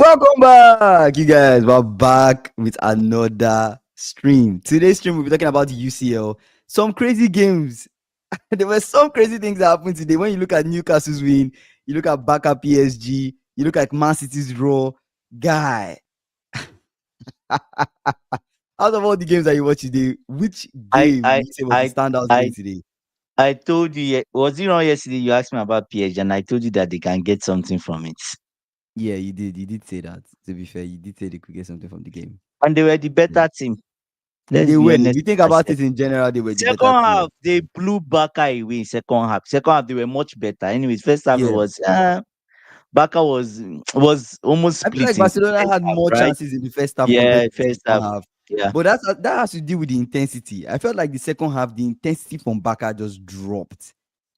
Welcome back, you guys. We're back with another stream. Today's stream, we'll be talking about the UCL. Some crazy games. There were some crazy things that happened today. When you look at Newcastle's win, you look at Barca PSG, you look at Man City's draw. Guy, out of all the games that you watched today, which I game I would you say was the I standout game I today? I told you, was it not yesterday you asked me about PSG and I told you that they can get something from it. Yeah, you did. You did say that. To be fair, you did say they could get something from the game. And they were the Yeah. better team. Let's They be were. If honest you think with about ourselves. it in general, they were the Second better team. half, they blew Barca away in second half. Second half, they were much better. Anyways, first half it Yeah. was Barca was almost I feel like split into Barcelona first had half, more right? chances in the first half compared Yeah, to the first second half. half. Yeah. But that has to do with the intensity. I felt like the second half, the intensity from Barca just dropped.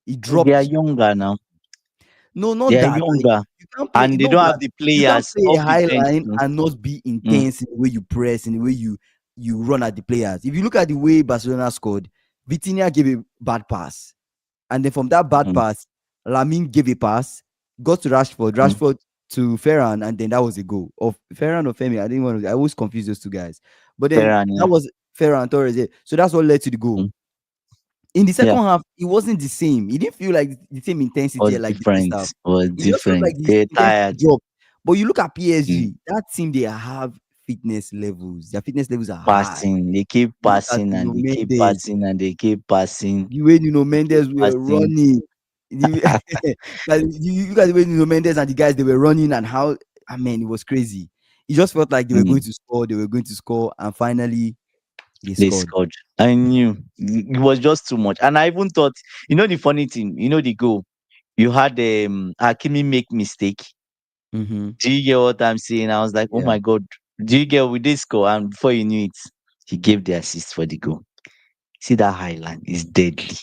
It They are dropped. younger now. No, They not are that. Like younger. you can't play. And they Not don't have that the you can't players play a off the high bench. line and not be Mm, intense in the way you press, in the way you run at the players. If you look at the way Barcelona scored, Vitinha gave a bad pass. And then from that bad mm, pass, Lamine gave a pass, got to Rashford, mm. Rashford to Ferran, and then that was a goal. Of Ferran or Femi, I didn't want to. I always confuse those two guys. But then Ferran, that yeah. was Ferran Torres. Yeah. So that's what led to the goal. Mm, In the yeah. second half, it wasn't the same. It didn't feel like the same intensity Was like the first different. half. Was It just felt different. like the They're intensity tired. dropped. But you look at Mm. PSG, that team they have fitness levels. Their fitness levels are high. Passing. They keep You look at passing and Nuno they keep Mendes, passing and they keep passing. the way Nuno They keep Mendes were passing. running. Like, you look at the way Nuno Mendes and the guys they were running and how I mean it was crazy. It just felt like they were going Mm. to score, and finally they They scored. scored. I knew it was just too much. And I even thought, the funny thing, the goal. You had Hakimi make mistake. Mm-hmm. Do you get what I'm saying? I was like, oh Yeah, my god, do you get with this score? And before you knew it, he gave the assist for the goal. See that high line is deadly.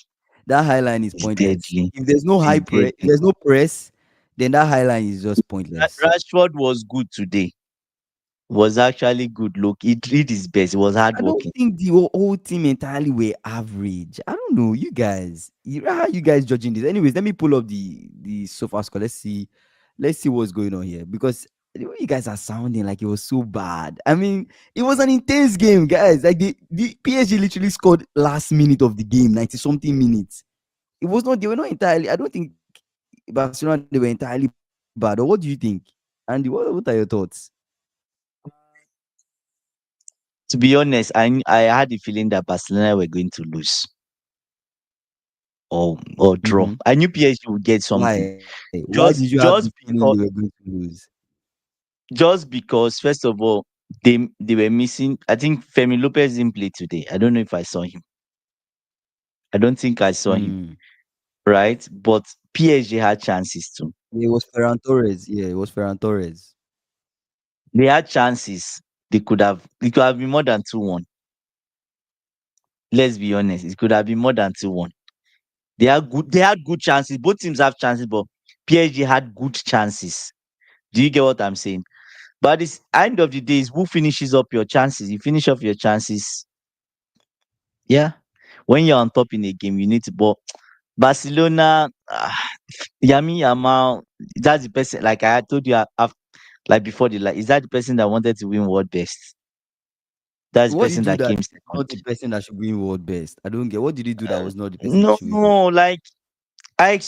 that high line is It's pointless. deadly. If there's no It's high press, if deadly. there's no press, then that high line is just pointless. Rashford was good today. Was actually good. Look, he did his best. He was I don't hardworking. think the whole team entirely were average. I don't know, you guys. How are you guys judging this? Anyways, let me pull up the sofa score. Let's see what's going on here because the way you guys are sounding like it was so bad. I mean, it was an intense game, guys. Like the PSG literally scored last minute of the game, 90 something minutes. It was not. They were not entirely. I don't think Barcelona they were entirely bad. Or what do you think? Andy, what are your thoughts? To be honest, I had the feeling that Barcelona were going to lose or draw. Mm-hmm. I knew PSG would get something. Why? Why did you have the Just feeling they just were going to because lose? first of all, they were missing. I think Femi Lopez didn't play today. I don't know if I saw him. I don't think I saw him. Mm. Right? But PSG had chances too. Yeah, it was Ferran Torres. Yeah, it was Ferran Torres. They had chances. It could have been more than 2-1. Let's be honest. It could have been more than 2-1. They had good chances. Both teams have chances, but PSG had good chances. Do you get what I'm saying? But this end of the day is who finishes up your chances. You finish off your chances. Yeah. When you're on top in a game, you need to. But Barcelona, Yami Yamal, that's the person. Like I had told you, like before is that the person that wanted to win world best? That's the What person did you that that came is second. not the person that should win world best? I don't get. What did he do that was not the person that No, should win world? no, like I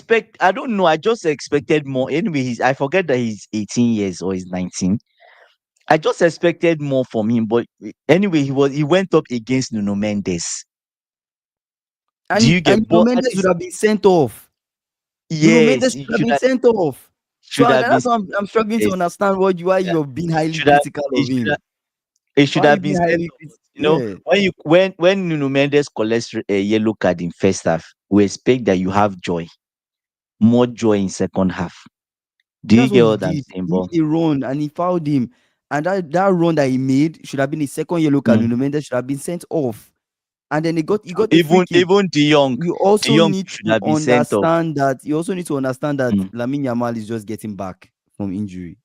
don't know. I just expected more. Anyway, I forget that he's 18 years or he's 19. I just expected more from him. But anyway, he went up against Nuno Mendes. Do you And get Nuno but at Mendes would least have been sent off. Nuno yes, Mendes he should have been sent off. So should have been that's why I'm struggling to yes. understand why Yeah. you're being highly Should have critical he of should have him. he should Why are you have being been sent highly off. critical? Yeah. When Nuno Mendes collects a yellow card in first half, we expect that you have more joy in second half. Do you That's what get he what I'm did. saying, He bro? made a run and he fouled him. And that run that he made should have been a second yellow card. Mm. Nuno Mendes should have been sent off. And then he got a free Even kick. De Jong should have been sent off You also need to understand that mm, Lamine Yamal is just getting back from injury.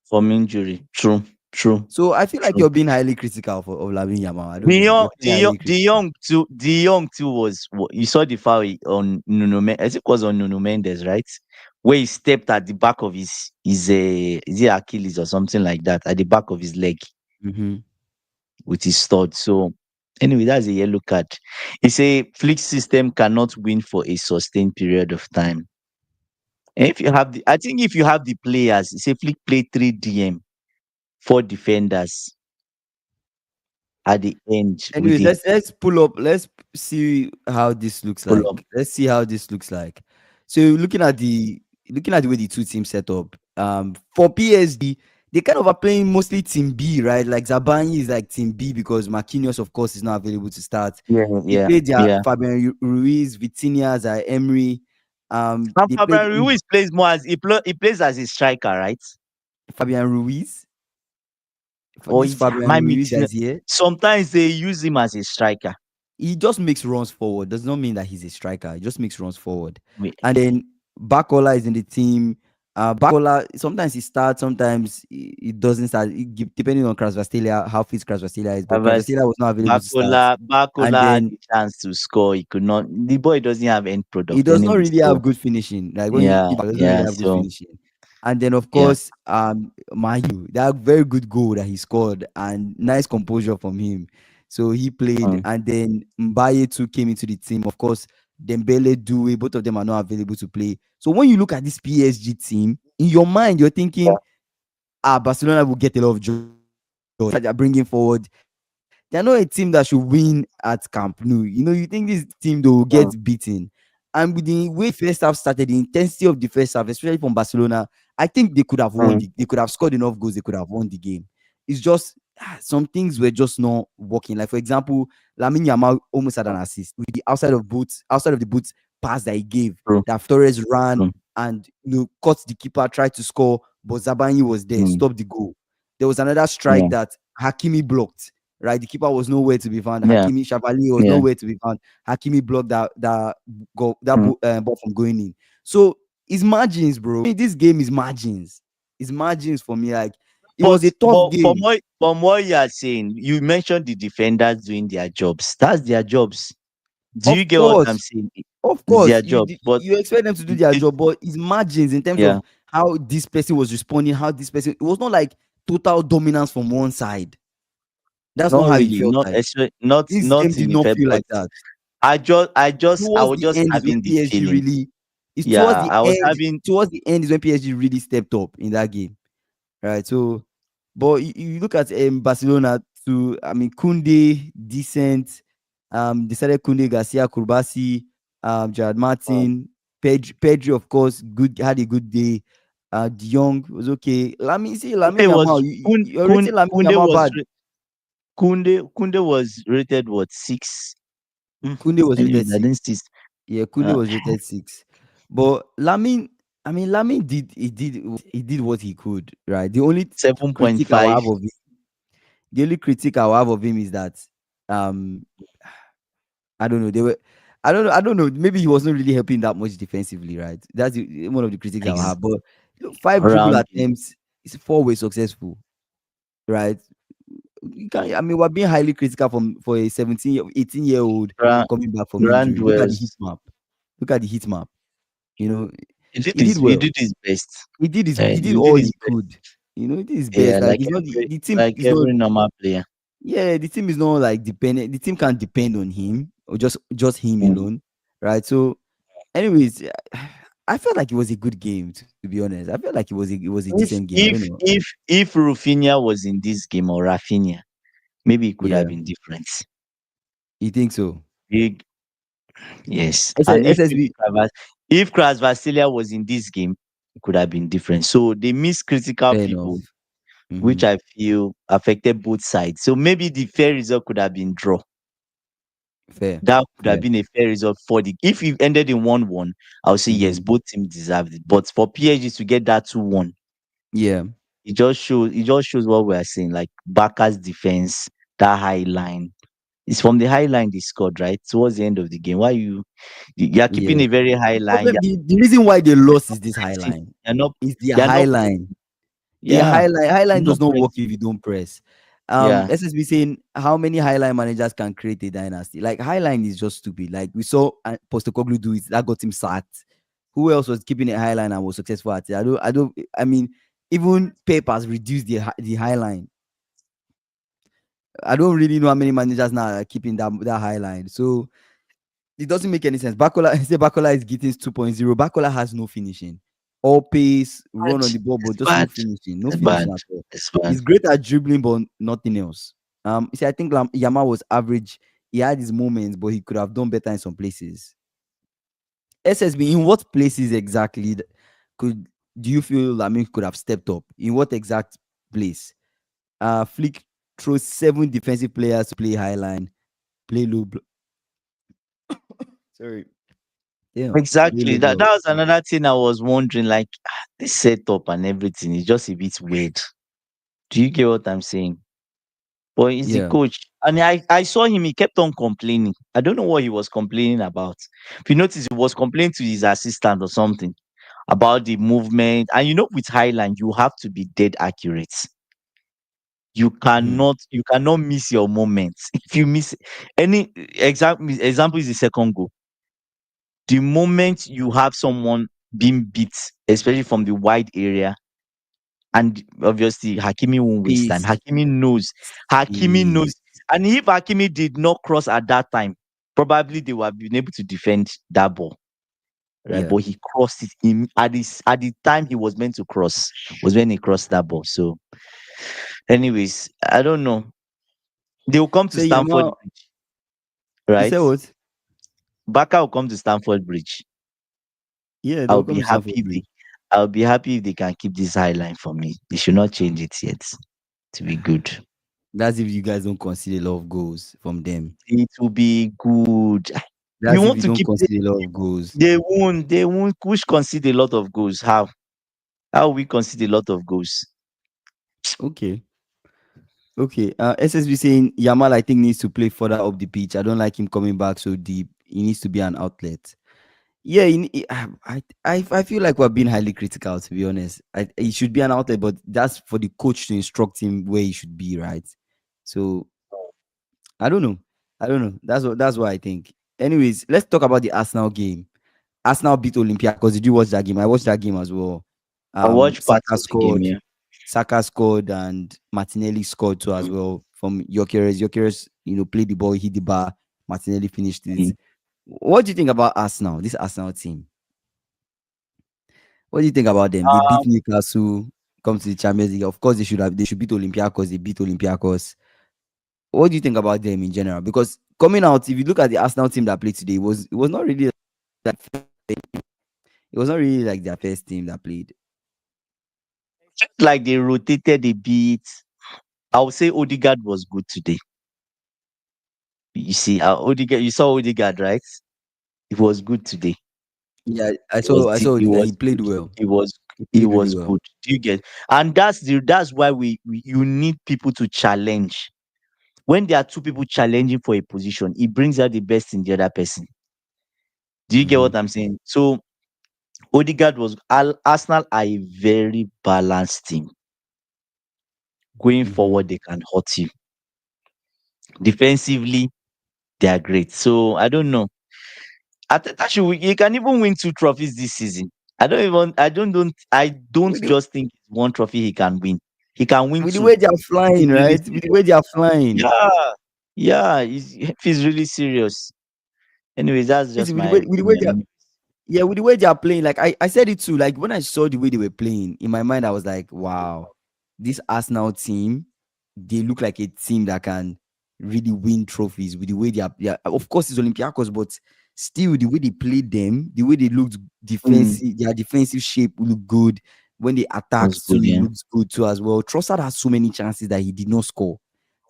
from injury. True. True. So I feel like True. you're being highly critical of Lamine Yamal. I don't The know. young, You're being highly critical. The young too was. You saw the foul on Nuno. I think it was on Nuno Mendes, right? Where he stepped at the back of his is it Achilles or something like that, at the back of his leg Hmm. with his stud. So anyway, that's a yellow card. He say Flick system cannot win for a sustained period of time. And if you have the, I think if you have the players, say Flick play three DM, four defenders at the end with Anyways, the let's pull up. See how this looks pull up. like. Let's see how this looks like. So looking at the way the two teams set up. For PSG, they kind of are playing mostly Team B, right? Like Zabani is like Team B because Marquinhos, of course, is not available to start. Yeah, They yeah, played their yeah. Fabian Ruiz, Vitinha, Zaire Emery. And They played Fabian Ruiz plays more as he plays as a striker, right? Fabian Ruiz. For Or this is am I Fabian Ruiz mixing it? that's here, Sometimes they use him as a striker. he just makes runs forward. Does not mean that he's a striker. He just makes runs forward. Wait, And then Bakola is in the team. Bakola sometimes he starts, sometimes he doesn't start. Depending on Krasvastalia, how fit Krasvastalia is. But Havers, Krasvastalia was not available to start. And Bakola had then the chance to score. He could not. The boy doesn't have end he product does not anyway. really So have good finishing. Like when yeah, he doesn't really yeah. have good So finishing. And then of yeah, course, Mayu, that very good goal that he scored and nice composure from him. So he played, mm, and then Mbaye too came into the team. Of course, Dembele, Doué, both of them are not available to play. So when you look at this PSG team, in your mind, you're yeah, thinking, Barcelona will get a lot of joy. They're bringing forward. They're not a team that should win at Camp Nou. You think this team though will get mm, beaten. And with the way first half started, the intensity of the first half, especially from Barcelona, I think they could have won. mm, They could have scored enough goals. They could have won the game. It's just some things were just not working. Like for example, Lamine Yamal almost had an assist with the outside of the boots pass that he gave. true, That Torres ran true, and caught the keeper, tried to score, but Zabani was there, mm, stopped the goal. There was another strike yeah, that Hakimi blocked. Right, the keeper was nowhere to be found. yeah, Hakimi Chevalier was yeah, nowhere to be found. Hakimi blocked mm. ball from going in. So it's margins, bro. This game is margins. It's margins for me. Like it was a tough But game. from what you are saying, you mentioned the defenders doing their jobs. That's their jobs. Do you Of get what I'm course, saying? of It's course, their jobs. But you expect them to do it, their it, job, but it's margins in terms yeah, of how this person was responding. How this person, it was not like total dominance from one side. That's not not how it really, felt not like. especially not This not game did in not effect. feel But like that. I Towards was the just end is when having the PSG feeling. really. It's Yeah, I was having. towards the end is when PSG really stepped up in that game, right? So, but you look at Barcelona too. I mean, Kunde decent. Decided Kunde, Garcia, Kurbasi, Gerard Mm. Martin, Pedri, of course, good had a good day. De Jong was okay. Lamine Kunde was Yamal. You're rating Lamine Kunde Yamal was bad. Kunde was rated what, 6? Kunde was Anyway, rated I six. didn't see. Yeah, Kunde Uh, was rated six. But Lamine did what he could, right? The only critique I will 7.5. have of him, the only critique I will have of him is that um I don't know, they were I don't know, maybe he wasn't really helping that much defensively, right? That's one of the critiques I will Ex- have. But five dribble around him. attempts is 4 way successful, right? You can I mean we're being highly critical for a 18-year-old Grand, coming back from Grand injury. Look at the heat was map. Look at the heat map. You know, he did he well. did his best. He did He did all his he best. could. He did his Yeah, best. Like it's not the team like is not every normal player. the team is not like dependent. The team can't depend on him or just him Mm. alone, right? So, anyways, I felt like it was a good game. To be honest, I felt like it was a decent game. I don't know. If Rufinha was in this game, or Rafinha, maybe it could have Yeah, been different. you think so? Big, yes. And SSB, If Kvaratskhelia was in this game, it could have been different. So they missed critical fair people, enough. Hmm. which I feel affected both sides. So maybe the fair result could have been draw. Fair, That could have fair. been a fair result for the. If it ended in 1-1, I would say yes, Hmm. both teams deserved it. But for PSG to get that 2-1, Yeah, it just shows what we are saying. Like Barca's defense, that high line. It's from the high line they scored, right? Towards the end of the game. Why you are keeping yeah. a very high The line. problem, the reason why they You're lost not is this high protecting. line. You're not It's the you're high not line. A Yeah. highline No does not work press. if you don't press. Yeah. SSB saying how many highline managers can create a dynasty? Like highline is just stupid. Like we saw Postecoglou do it, that got him sacked. Who else was keeping a highline and was successful at it? I mean, even Pep has reduced the highline. I don't really know how many managers now are keeping that highline. So it doesn't make any sense. Bakola, say Bakola is getting 2.0. Bakola has no finishing. All pace, run on the ball, but It's just no bad. finishing. No It's bad. finishing at all. It's bad. He's great at dribbling, but nothing else. You see, I think Yama was average. He had his moments, but he could have done better in some places. SSB, in what places exactly could do you feel Lamine could have stepped up? In what exact place? Flick throws 7 defensive players to play high line, play low. Sorry, damn, play Exactly. low That block. was another thing I was wondering. Like this setup and everything is just a bit weird. Do you get what I'm saying? But he's the Yeah. coach. And I saw him, he kept on complaining. I don't know what he was complaining about. If you notice, he was complaining to his assistant or something about the movement. And with Highland, you have to be dead accurate. Mhm. You cannot miss your moments. If you miss any example is the second goal. The moment you have someone being beat, especially from the wide area, and obviously Hakimi won't waste time. Peace. Hakimi Peace. knows. And if Hakimi did not cross at that time, probably they would have been able to defend that ball. Right. Yeah. But he crossed it in at the time he was meant to cross, was when he crossed that ball. So, anyways, I don't know. They will come to So Stamford Yamal, Bridge, you right? said what? Barca will come to Stamford Bridge. Yeah, I'll they'll be come to happy Stamford Bridge. I'll be happy if they can keep this high line for me. They should not change it yet to be good. That's if you guys don't concede a lot of goals from them. It will be good. You That's if want you to don't keep concede a lot of goals. they won't push concede a lot of goals. How? How we concede a lot of goals? Okay. Okay. SSB saying Yamal, I think, needs to play further up the pitch. I don't like him coming back so deep. He needs to be an outlet. Yeah, I feel like we're being highly critical, to be honest. He should be an outlet, but that's for the coach to instruct him where he should be, right? So I don't know. I don't know. That's what I think. Anyways, let's talk about the Arsenal game. Arsenal beat Olympiacos. Did you watch that game? I watched that game as well. I watch parts Saka of the game, scored. yeah. Saka scored and Martinelli scored too as well from Gyökeres. Gyökeres, played the ball, hit the bar. Martinelli finished it. Mm. What do you think about Arsenal? This Arsenal team. What do you think about them? They beat Um, Newcastle, come to the Champions League. Of course, they should beat Olympiacos. They beat Olympiacos. What do you think about them in general? Because coming out, if you look at the Arsenal team that played today, it was not really like it was not really like their first team that played. like they rotated a bit. I would say Odegaard was good today. You see, Odegaard, you saw Odegaard, right? It was good today. Yeah, I saw It Odegaard. He was played good. well. It was He it played really was well. good. Do you get? And that's why you need people to challenge. When there are two people challenging for a position, it brings out the best in the other person. Do you get Hmm. what I'm saying? So Odegaard Arsenal are a very balanced team. Going Hmm. forward, they can hurt you. Defensively, they are great. So I don't know. He can even win 2 trophies this season. I don't With the, just think it's one trophy he can win. He can win with the two. way they are He's flying, really right? With the way serious. they are flying. Yeah. Yeah. He's really serious. Anyways, that's just Listen, with the my way with the way they are, opinion. yeah, with the way they are playing, like I said it too. Like when I saw the way they were playing, in my mind, I was like, wow, this Arsenal team, they look like a team that can really win trophies with the way they are. Yeah, of course, it's Olympiacos, but still, the way they played them, the way they looked Mm, defensive, their defensive shape looked good. When they was attacked too, good, it yeah. looks good too as well. Trossard has so many chances that he did not score.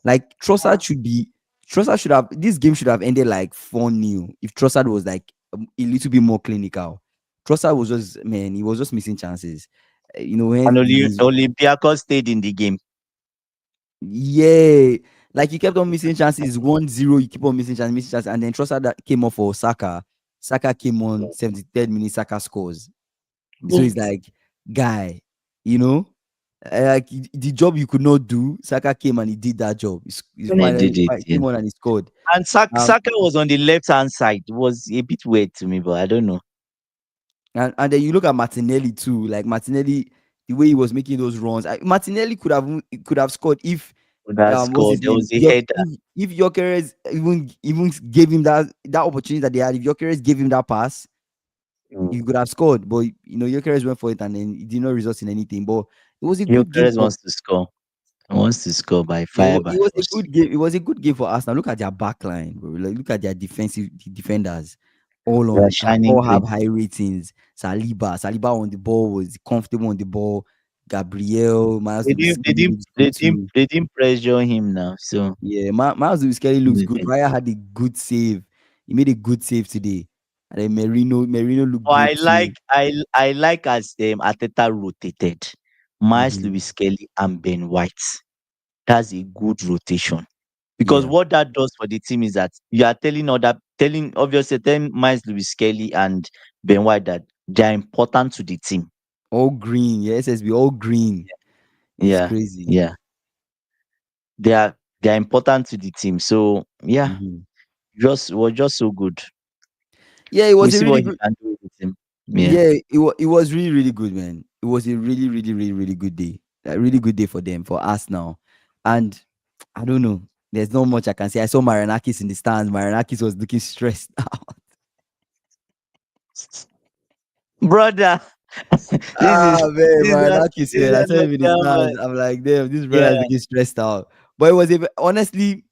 Like Trossard should have this game should have ended like 4-0 if Trossard was like a little bit more clinical. Trossard was just man, he was just missing chances. Hence And these Olympiacos stayed in the game. yeah, like he kept on missing chances 1-0, you keep on missing chances, and then Trossard that came off for Saka. Saka came on 73rd minute, Saka scores. So Yeah. it's like, guy, you know. Like the job you could not do, Saka came and he did that job. He's When he finally did it, he yeah. came on and he scored. And Um, Saka was on the left hand side. It was a bit weird to me, but I don't know. and then you look at Martinelli too. Like Martinelli, the way he was making those runs, Martinelli could have scored if That what's scored. his There name? was a header. If Gyökeres even gave him that opportunity that they had, if Gyökeres gave him that pass, Mm. he could have scored. But Gyökeres went for it and then it did not result in anything. But it was a good game Gyökeres for wants to score. He wants to score by yeah, fire by it was a force. good game. It was a good game for Arsenal. Look at their back line, bro. Like, look at their defenders. They are shining All have green. high ratings. Saliba on the ball was comfortable on the ball. Gabriel, Miles They Lewis didn't. They Skelly didn't. looks They good didn't. too. They didn't pressure him now. So. Yeah, Miles Lewis Skelly looks good. Raya had a good save. He made a good save today. And then Merino looked But good too. I like as Arteta rotated Miles Hmm. Lewis Kelly and Ben White. That's a good rotation. Because Yeah, what that does for the team is that you are telling Miles Lewis Kelly and Ben White that they are important to the team. all green. Yeah, SSB all green. It's Yeah, crazy. yeah. They are important to the team. So yeah, Hmm. just was just so good. Yeah, it We was a see really what he good. can do with the team. Yeah. Yeah, it was really, really good, man. It was a really, really, really, really good day. A really good day for them, for us now. And I don't know. There's not much I can say. I saw Maranakis in the stands. Maranakis was looking stressed out. Brother, this Ah is man, this is Maranakis, this man. I is saw him in the another stands. I'm like, damn, this brother is yeah, looking stressed out. But it was honestly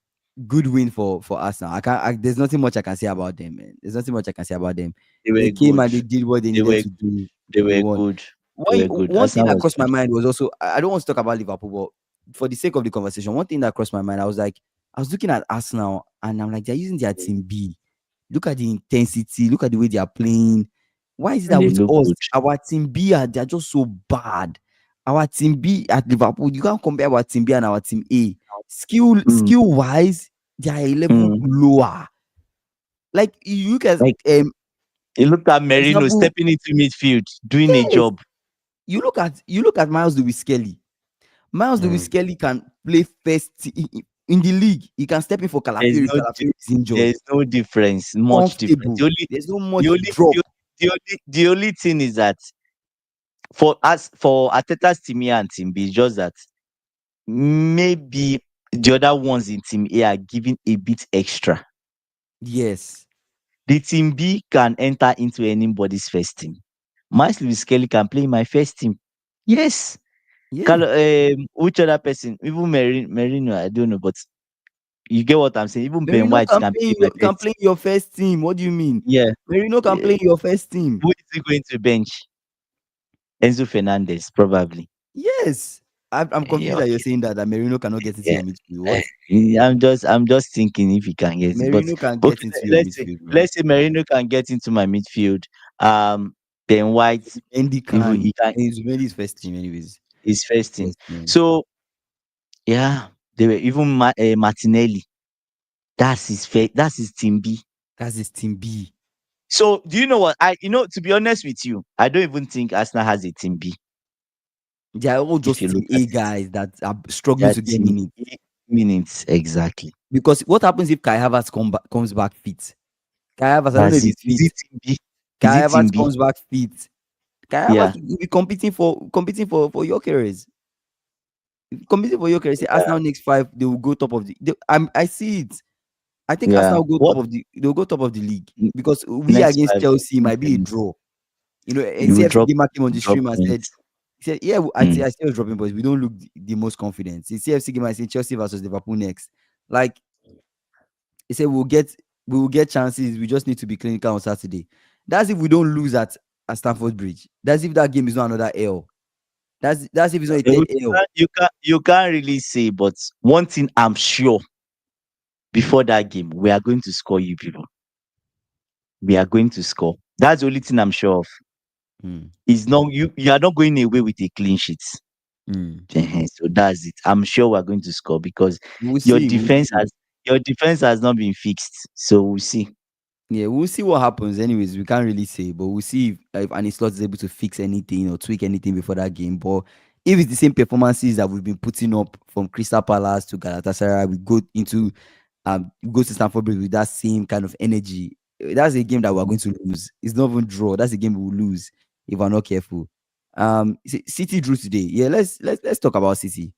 good win for us now. There's nothing much I can say about them, man. There's nothing much I can say about them. they They were came good. and they did what they They needed were to do. they They were won. good. They were good. One thing Arsenal that was crossed my good. mind was also I don't want to talk about Liverpool, but for the sake of the conversation, one thing that crossed my mind, I was looking at Arsenal and I'm like, they're using their team B. Look at the intensity, look at the way they are playing. Why is it And that they with look us, good. our team B they're just so bad? Our team B at Liverpool, you can't compare our team B and our team A. Mm, Skill wise, they are a level mm. lower. Like you look at Like you look at for Merino example, stepping into midfield, doing a yes, job. you look at Miles Lewis Skelly. Miles Lewis Mm. Kelly can play in the league. He can step in for There's Calafiori if no di- Calafiori is injured. there's no difference, much difference. Comfortable. There's no The much only drop. the, the only thing is that for Ateta's team A and team B, is just that maybe the other ones in team A are giving a bit extra. Yes. The team B can enter into anybody's first team. Miles Lewis Kelly can play in my first team. Yes. Yeah. Which other person? Even Merino, I don't know, but you get what I'm saying. Even Ben Merino White can play in my can first play team. in your first team. What do you mean? Yeah. Merino can Eh, play in your first team. Who is he going to bench? Enzo Fernandez, probably. Yes. I'm confused that you're Okay. saying that Merino cannot get into Yeah. your midfield. What? I'm just thinking if he can get it. But Merino can get okay, into your let's say midfield, bro. let's say Merino can get into my midfield. Ben White, Mendy even can. he can And it's Mendy's first team, anyways. his first team. First team. So yeah, they were even Martinelli. That's his team B. That's his team B. So do you know what to be honest with you, I don't even think Arsenal has a team B. They are all If just you team look at A it, guys that are struggling that to get team minutes. A minutes exactly. Because what happens if Kai Havertz comes back fit? Kai Havertz, I don't know if That's it. he's Is fit. it team B? Is Kai it team Havertz B? comes back fit. Kai Havertz Yeah. will be competing for Gyökeres. Competing for Gyökeres. Say Yeah. Arsenal next five, they will go top of the. I see it. I think Yeah. Arsenal will go What top of the. They'll go top of the league because we next against five? Chelsea might be a Then draw. And you will CFC drop Gamer came on the drop stream and said, points. he said, yeah, Mm. I still dropping points. We don't look the most confident. See, CFC Gamer saying Chelsea versus Liverpool next. Like he said, we will get chances. We just need to be clinical on Saturday. That's if we don't lose at Stamford Bridge. That's if that game is not another L. That's if it's not a You third L. can't really say, but one thing I'm sure before that game, we are going to score you people. We are going to score. That's the only thing I'm sure of. Hmm. Is not you are not going away with a clean sheet. Hmm. So that's it. I'm sure we're going to score because We'll your see. We'll defense see. has your defense has not been fixed. So we'll see. Yeah, we'll see what happens. Anyways, we can't really say, but we'll see if Annie Slot is able to fix anything or tweak anything before that game. But if it's the same performances that we've been putting up from Crystal Palace to Galatasaray, we go to Stamford Bridge with that same kind of energy. That's a game that we're going to lose. It's not even draw. That's a game we will lose if we're not careful. City drew today. Yeah, let's talk about City.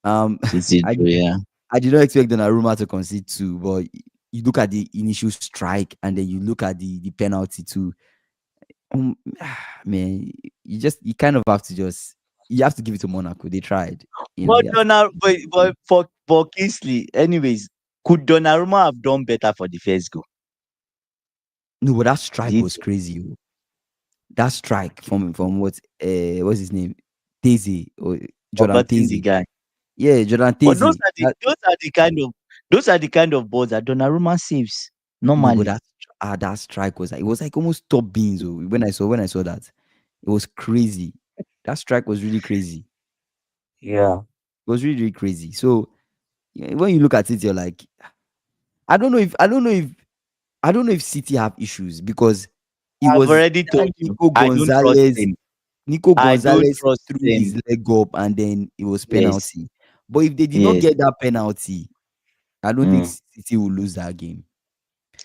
Um, City I drew, yeah. I did not expect Donnarumma to concede two, but you look at the initial strike and then you look at the penalty too. Um, man, you kind of have to just you have to give it to Monaco. They tried, But you have to But for Kingsley, anyways, could Donnarumma have done better for the first goal? no, but that Do strike you was think? crazy. Oh. That strike Okay. from what's his name? Daisy or Jordan Forgotten the Daisy. guy. Yeah, Jordan But Daisy. those are the kind of balls that Donnarumma saves No, but normally. that strike was like it was like almost top beans. Oh, when I saw that, it was crazy. That strike was really crazy. Yeah. It was really, really crazy. So yeah, when you look at it, you're like, I don't know if City have issues because it I've was already told that you, I don't trust them. Nico I don't Gonzalez trust threw his them. leg up and then it was Yes. penalty. But if they did not Yes. get that penalty, I don't think Mm. City will lose that game.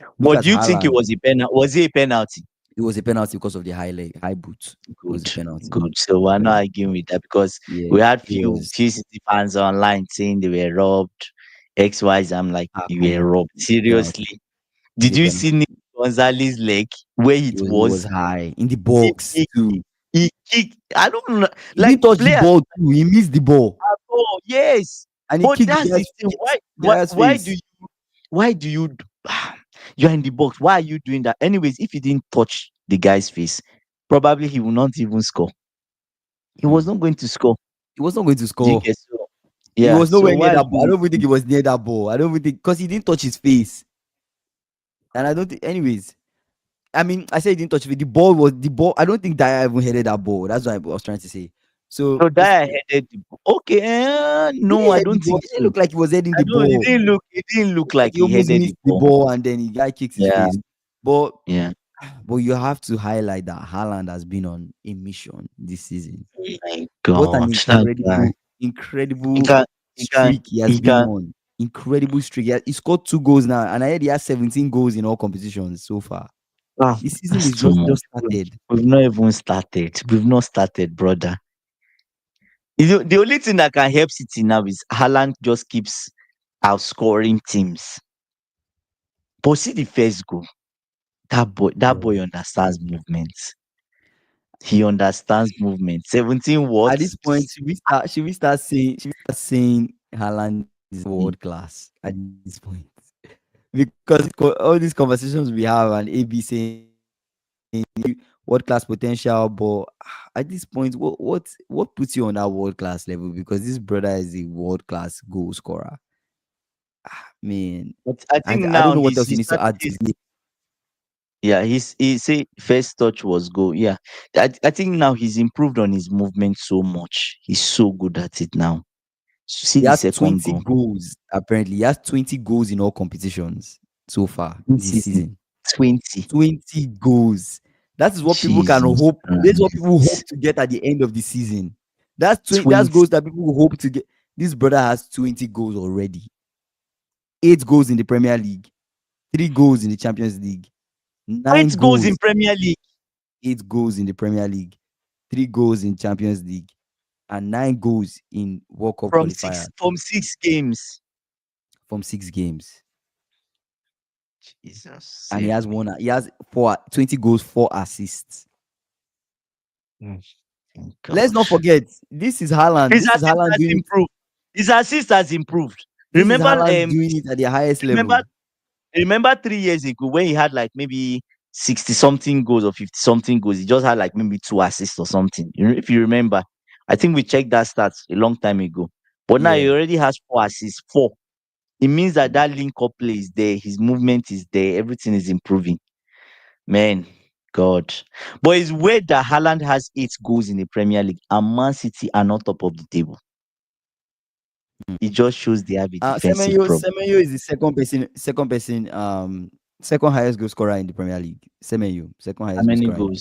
Look But at do you think it Haaland. was a penalty? Was it a penalty? It was a penalty because of the high boot. It was a Good, penalty. good. So we're not arguing with that because Yeah, we had it was. few City fans online saying they were robbed. X, Y, Z. I'm like, you Come were on. robbed. It's a penalty. Seriously. It's Did a you penalty. see Nick Gonzalez's leg where it It was was? high in the He, box he, too. he kicked. I don't know. He Like didn't touch the players. ball too. He missed the ball Oh yes. and he But kicked that's the thing. the guy's face. Why do you you're in the box? Why are you doing that? Anyways, if you didn't touch the guy's face, probably he will not even score. He was Hmm. not going to score. He was not going to Do you score. get so? He Yeah. was So nowhere near why are that ball. I you don't even think he was near that ball. I don't even think because he didn't touch his face. And I don't think, anyways. I mean, I said he didn't touch it. The ball. I don't think Dyer even headed that ball. That's what I was trying to say. So so it's that headed the ball? Okay, he no, didn't I head the don't ball. think It didn't so. look like he was heading I the don't ball. it didn't look Like like he he almost headed the missed the ball. ball and then the guy kicked his Yeah, face. But yeah. but you have to highlight that Haaland has been on a mission this season. Oh my What an God, that guy. He incredible can streak he has he been can on. Incredible streak. He scored 2 goals now, and I heard he has 17 goals in all competitions so far. This season that's is too much. just started. We've not even started. We've not started, brother. The only thing that can help City now is Haaland just keeps outscoring teams. But see the first goal. That boy understands movements. He understands movement. 17 At what? this point, should we start saying Haaland is world class at this point? Because all these conversations we have and AB saying world class potential, but at this point, what puts you on that world class level? Because this brother is a world class goal scorer. Man, But I I, think I don't now know what else he he's needs to starting add to his the game. yeah, he say first touch was goal. Yeah. I think now he's improved on his movement so much. He's so good at it now. See He the has second 20 goal. goals. Apparently, he has 20 goals in all competitions so far This this season season. 20. 20 goals. That is what people can Jesus hope. This is what people hope Christ. to get at the end of the season. That's 20. goals that people hope to get. This brother has 20 goals already. 8 goals in the Premier League, 3 goals in the Champions League, nine 8 goals in goals, Premier League 8 goals in the Premier League, 3 goals in Champions League, and 9 goals in World Cup qualifiers from 6 games. from 6 games. Jesus, And he save has me. one. He has 20 goals, 4 assists. Mm, thank Let's God. not forget, this is Haaland. His This is assist Haaland has doing it. improved. His assist has improved. This is Remember, Haaland doing it at the highest remember level. remember 3 years ago when he had like maybe 60 something goals or 50 something goals, he just had like maybe 2 assists or something. If you remember, I think we checked that stats a long time ago. But now he Yeah. already has 4 assists. Four. It means that that link up play is there. His movement is there. Everything is improving. Man, God. But it's weird that Haaland has 8 goals in the Premier League and Man City are not top of the table. It just shows they have a defensive problem. Semenyo is the second highest goal scorer in the Premier League. Semenyo, second How highest goal many scorer in the goals?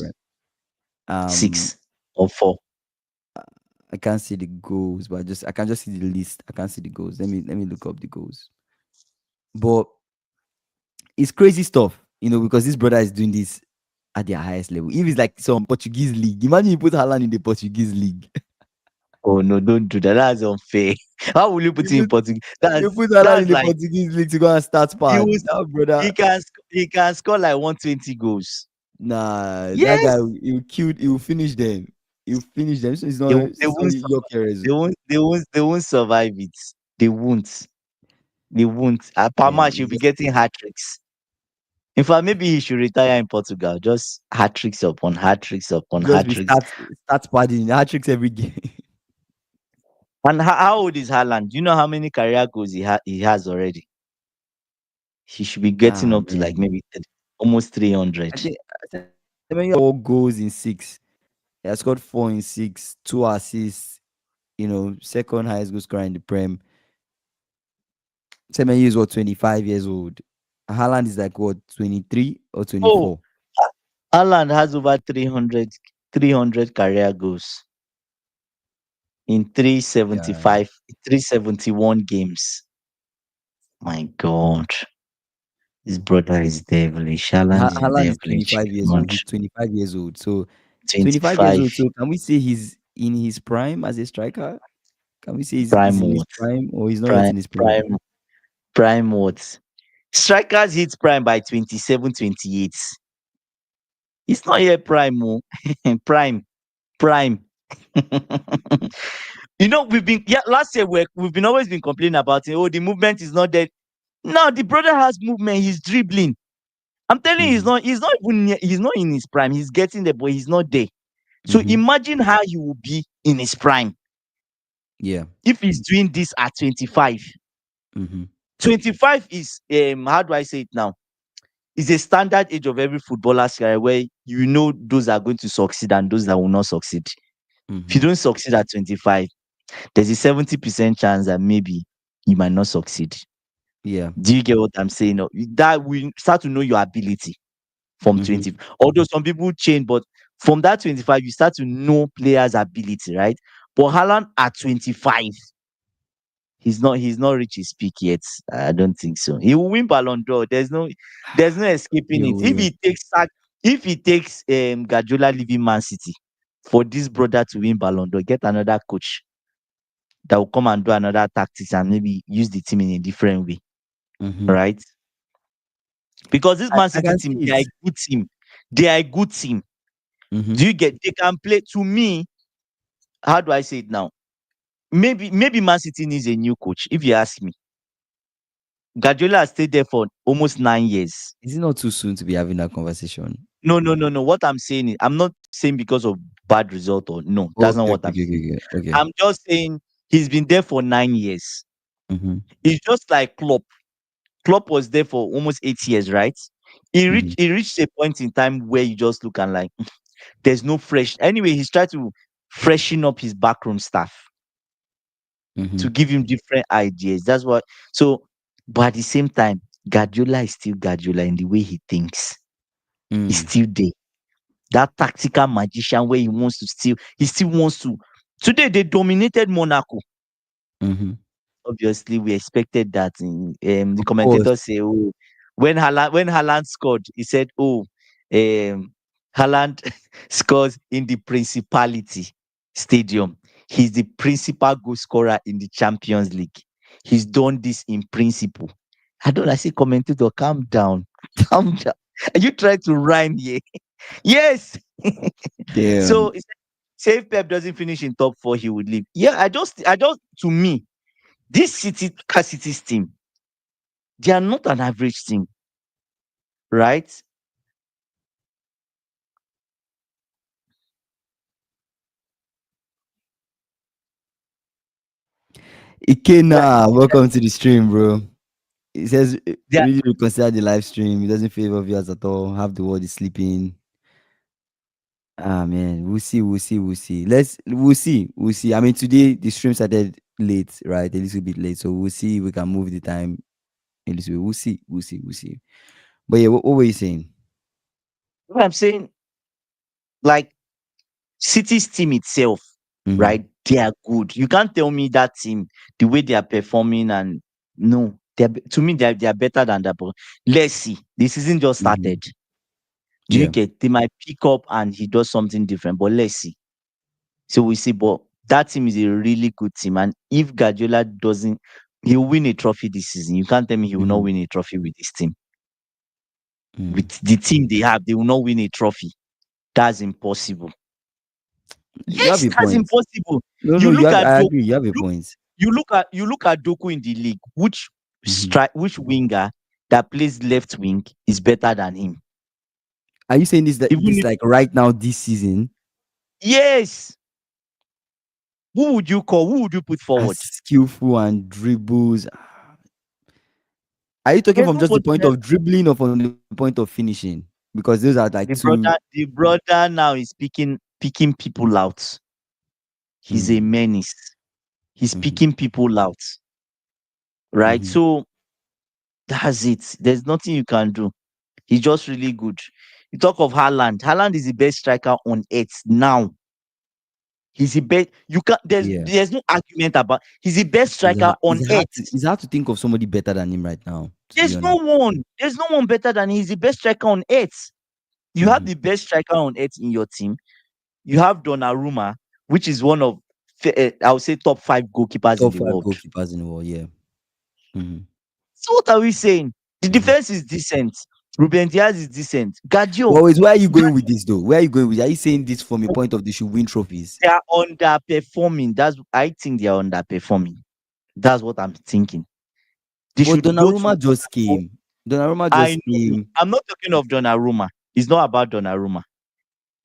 Premier. Um, 6 or 4. I can't see the goals, but I can just see the list. I can't see the goals. Let me look up the goals. But it's crazy stuff, because this brother is doing this at their highest level. If it's like some Portuguese league, imagine you put Haaland in the Portuguese league. Oh no, don't do that. That's unfair. How will you put you him in put Portuguese? you put Haaland in That's the like Portuguese league to go and start he part. was That brother, he can score like 120 goals. nah, that guy, Yes, he will finish them. He'll finish them. So they it's not won't Jokeres. they won't survive it. They won't. They won't. Per Man, match, he'll be getting hat tricks. In fact, maybe he should retire in Portugal. Just hat tricks upon hat tricks upon just hat be tricks. start padding hat tricks every game. And how old is Haaland? Do you know how many career goals he has already? He should be getting Ah up to like man, maybe almost 300. I think 4 goals in 6. He has scored 4 in 6, 2 assists. Second highest goal scorer in the Prem. Semenyo is what, 25 years old. Haaland is like what, 23 or Oh, 24. Haaland has over 300 career goals in Yeah. 371 games. My God, this brother is devilish. Haaland is Haaland is devilish. 25 years old. God. He's 25 years old. So 25 years 25 old. So can we say he's in his prime as a striker? Can we say he's prime in his what? prime, or he's not yet Prime, in his prime? prime, prime what? Strikers hit prime by 27, 28. It's not yet prime, oh. Prime, prime. We've been last year we've been always been complaining about it. Oh, the movement is not there. Now the brother has movement. He's dribbling. I'm telling you, Mm-hmm. he's not even he's not in his prime. He's getting there, but he's not there. So Mm-hmm. imagine how he will be in his prime Yeah. if he's doing this at 25. Mm-hmm. 25 is how do I say it now? Is a standard age of every footballer's career where those are going to succeed and those that will not succeed. If you Mm-hmm. don't succeed at 25, there's a 70% chance that maybe you might not succeed. Yeah. Do you get what I'm saying? No, that we start to know your ability from Mm-hmm. 20. Although some people change, but from that 25, you start to know players' ability, right? But Haaland at 25, he's not reached his peak yet. I don't think so. He will win Ballon d'Or. There's no escaping Yeah. it. If he takes Guardiola leaving Man City for this brother to win Ballon d'Or, get another coach that will come and do another tactics and maybe use the team in a different way, Mm-hmm. right? Because this Man I City can team, see they are it. a good team. They are a good team. Mm-hmm. Do you get? They can play. To me, how do I say it now? Maybe Man City needs a new coach. If you ask me, Guardiola has stayed there for almost 9 years. Is it not too soon to be having that conversation? No, no, no, no. What I'm saying is, I'm not saying because of bad result or no. That's not Okay, what okay, I'm okay, saying. okay, okay. Okay. I'm just saying he's been there for 9 years. Mm-hmm. It's just like Klopp. Klopp was there for almost 8 years, right? He Mm-hmm. reached he reached a point in time where you just look and like there's no fresh. Anyway, he's trying to freshen up his backroom staff Mm-hmm. to give him different ideas. That's what. So, but at the same time, Guardiola is still Guardiola in the way he thinks. He's Mm. still there. That tactical magician where he still wants to. Today they dominated Monaco. Mm-hmm. Obviously, we expected that. The Of course. commentators say, "Oh, when Haaland scored, he said, oh, Haaland scores in the Principality Stadium. He's the principal goal scorer in the Champions League. He's done this in principle." I say, commentator, calm down, calm down. Are you trying to rhyme here? Yes. So Damn. he said, say if Pep doesn't finish in top four, he would leave. Yeah, I just to me, this City's team, they are not an average team, right? They are, Ikena, welcome to the stream, bro. It says they are, really reconsider the live stream. It doesn't favor viewers at all. Half the world is sleeping. Ah man, we'll see, we'll see, we'll see. We'll see, we'll see. I mean, today the stream started late, right? A little bit late, so we'll see if we can move the time a little bit. We'll see, we'll see, we'll see. But yeah, what were you saying? what I'm saying, like City's team itself. Mm-hmm. right? They are good. You can't tell me that team, the way they are performing, and no, to me they are better than that. But let's see. The season just Mm-hmm. started. Do you Yeah. get? They might pick up and he does something different, but let's see. So we see. But that team is a really good team, and if Guardiola doesn't, he'll win a trophy this season. You can't tell me he will not Mm-hmm. win a trophy with this team. Mm. With the team they have, they will not win a trophy. That's impossible. You have Yes, a that's point. impossible. No, no, You you look have. at I Doku, agree. You have a look, point. you look at Doku in the league. Mm-hmm. Which winger that plays left wing is better than him? Are you saying Even this if like right now this season yes, who would you call? Who would you put as forward? skillful and dribbles? Are you talking There's from just the nobody. point of dribbling or from the point of finishing? Because those are like The two. brother, the brother now is picking people out. He's a Mm, menace. He's mm-hmm, picking people out, right? mm-hmm. So that's it. There's nothing you can do. He's just really good. You talk of Haaland. Haaland is the best striker on earth now. He's the best. You can't. Yeah, There's no argument about. He's the best striker on earth. it's hard to think of somebody better than him right now. To be There's no honest. one. There's no one better than him. He's the best striker on earth. You have Mm-hmm. the best striker on earth in your team. You have Donnarumma, which is one of I would say top five goalkeepers in Top the five world. goalkeepers in the world. Yeah. Mm-hmm. So what are we saying? The Mm-hmm. defense is decent. Ruben Diaz is decent. But Gadio, wait, where are you going with this though? Where are you going with? Are you saying this from a point of they should win trophies? they are underperforming. I think they are underperforming. That's what I'm thinking. They But should go to Donnarumma just Monaco. came. Donnarumma I just know. came. I'm not talking of Donnarumma. It's not about Donnarumma.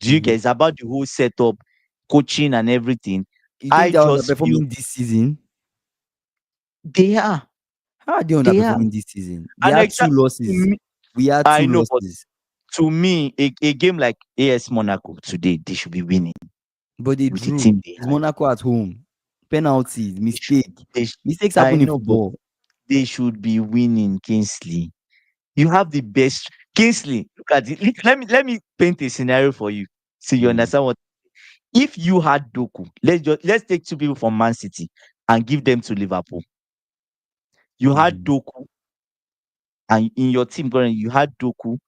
Do you Mm-hmm. get? It's about the whole setup, coaching, and everything. You think I they're just feel underperforming this season? they are. How are they They are. underperforming this season? They And had two exactly to losses. me, We had I two know, but losses. to me, a game like AS Monaco today, they should be winning But they with the drew. team they It's had. Monaco at home. Penalties, They should, mistake. they sh- Mistakes I happen in know, but football. they should be winning, Kingsley. You have the best. Kingsley, look at it. Let me paint a scenario for you so you Mm, understand what. If you had Doku, let's take two people from Man City and give them to Liverpool. You had mhm. Doku, and in your team currently you had Doku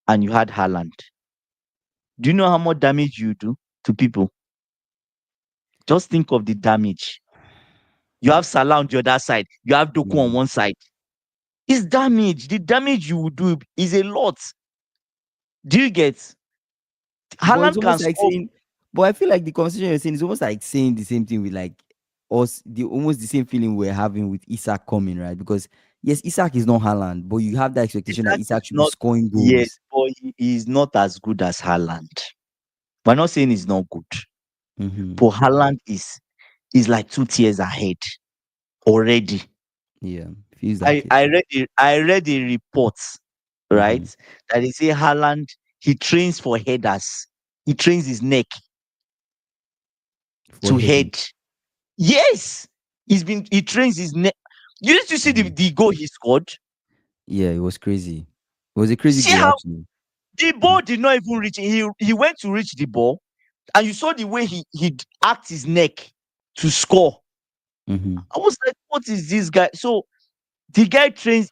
and you had Haaland. Do you know how much damage you do to people? Just think of the damage. You have Salah on the other side. You have Doku on Yeah. one side. It's damage. The damage you will do is a lot. Do you get? But it's Haaland can almost like score. saying, but I feel like the conversation you're saying is almost like saying the same thing with like us, the almost the same feeling we're having with Isak coming, right? Because yes, Isak is not Haaland, but you have the expectation that Isaac is Isak should be not. scoring Yes, goals. but he is not as good as Haaland. We're not saying he's not good, Mm-hmm. but Haaland is like 2 tiers ahead already. Yeah, feels I like it. I read a report, Mm-hmm. right, that they say Haaland he trains for headers. He trains his neck For to heading. head. Yes, he trains his neck. You used to see the, Mm-hmm. the goal he scored. Yeah, it was crazy. It was a crazy See goal how actually. the ball did not even reach. He went to reach the ball, and you saw the way he act his neck to score. Mm-hmm. I was like, what is this guy? So the guy trains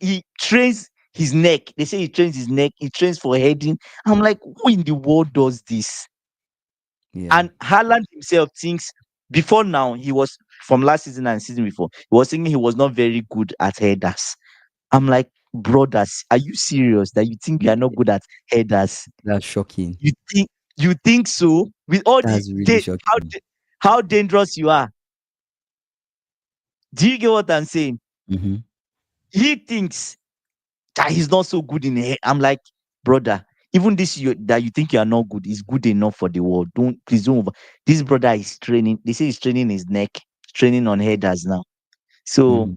his neck. They say he trains his neck. He trains for heading. I'm like, who in the world does this? Yeah. And Haaland himself thinks before now he was from last season and season before he was thinking he was not very good at headers. I'm like, brothers, are you serious that you think you are not good at headers? That's shocking. You think so? With all the That's really how shocking. how dangerous you are. Do you get what I'm saying? Mm-hmm. He thinks that he's not so good in head. I'm like, brother, even this that you think you are not good is good enough for the world. Please don't over. This brother is training. They say he's training his neck, training on headers now. So Mm-hmm.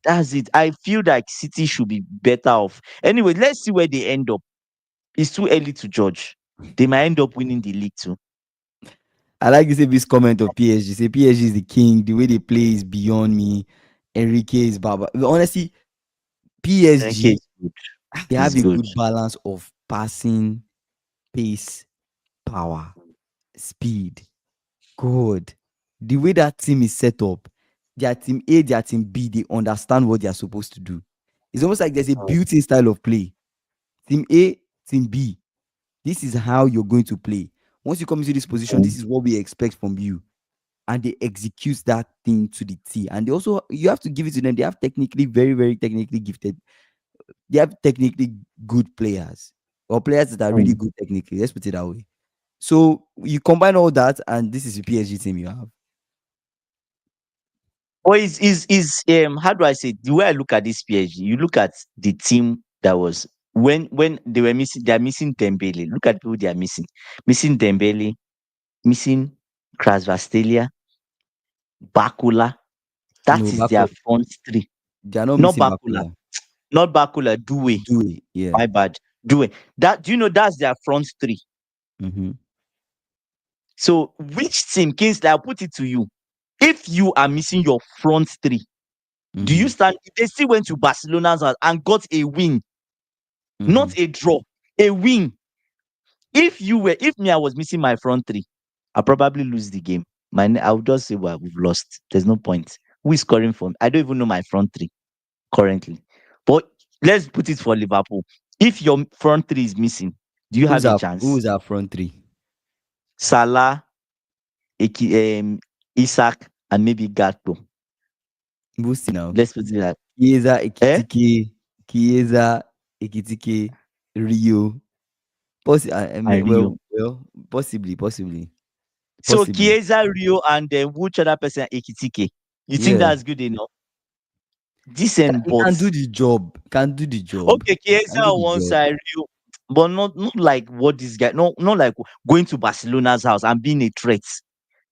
that's it. I feel like City should be better off. Anyway, let's see where they end up. It's too early to judge. They might end up winning the league too. I like this comment of PSG. Say PSG is the king. The way they play is beyond me. Enrique is Baba. Honestly, Okay, PSG it's good. they It's have a good. good balance of passing, pace, power, speed. Good. The way that team is set up, their team A, their team B, they understand what they are supposed to do. It's almost like there's a Mm. built-in style of play. Team A, team B. This is how you're going to play. Once you come into this position, Mm. this is what we expect from you. And they execute that thing to the T. And they also, you have to give it to them. They have technically very, very technically gifted. They have technically good players, or players that are really Mm. good technically. Let's put it that way. So you combine all that, and this is the PSG team you have. Or is how do I say it? The way I look at this PSG, you look at the team that was when they are missing Dembele. Look at who they are missing. Missing Dembele, missing Krasvastalia, Bakula. No, That is their Bakula. front three. They are not Not missing Bakula. Bakula. Not Bakula, Due. Do it. Yeah. My bad. Due. That do you know that's their front three. Mm-hmm. So which team, Kingsley, I'll put it to you. If you are missing your front three, do Mm-hmm. you stand? They still went to Barcelona's house and got a win, Mm-hmm. not a draw, a win. If me, I was missing my front three, I'll probably lose the game. I would just say, well, we've lost. There's no point. Who is scoring for me? I don't even know my front three currently. But let's put it for Liverpool. If your front three is missing, do you have a chance? Who's our front three? Salah, Isaac, and maybe Gatto. We'll see now. Let's put it like, Chiesa, eh? Ekitike, Chiesa, Ekitike, Rio. I And mean, Rio. possibly, So possibly. Chiesa, Rio, and which other person? Ekitike. You think Yeah, that's good enough? Decent, he but can do the job. Can do the job. okay, Can Chiesa do on the one job. side, Rio, but not like what this guy. Not like going to Barcelona's house and being a threat.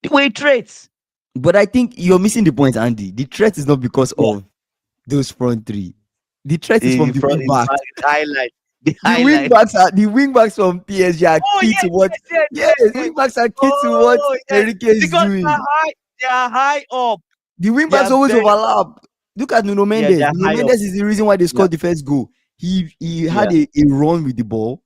They were a threat. But I think you're missing the point, Andy. The threat is not because Yeah, of those front three. The threat is in from the the front, wing in the backs. back, the highlight, the The wing highlight. backs are the wing backs from PSG are Oh key to yes, what. yes, yes, Yes, yes, yes. wing backs are key to what Oh yes, Enrique is because they are doing. high. They are high up. The wing They backs are always very. overlap. Look at Nuno Yeah, they Mendes. are Nuno high up. Mendes is the reason why they Yeah, scored the first goal. He yeah. had a run with the ball,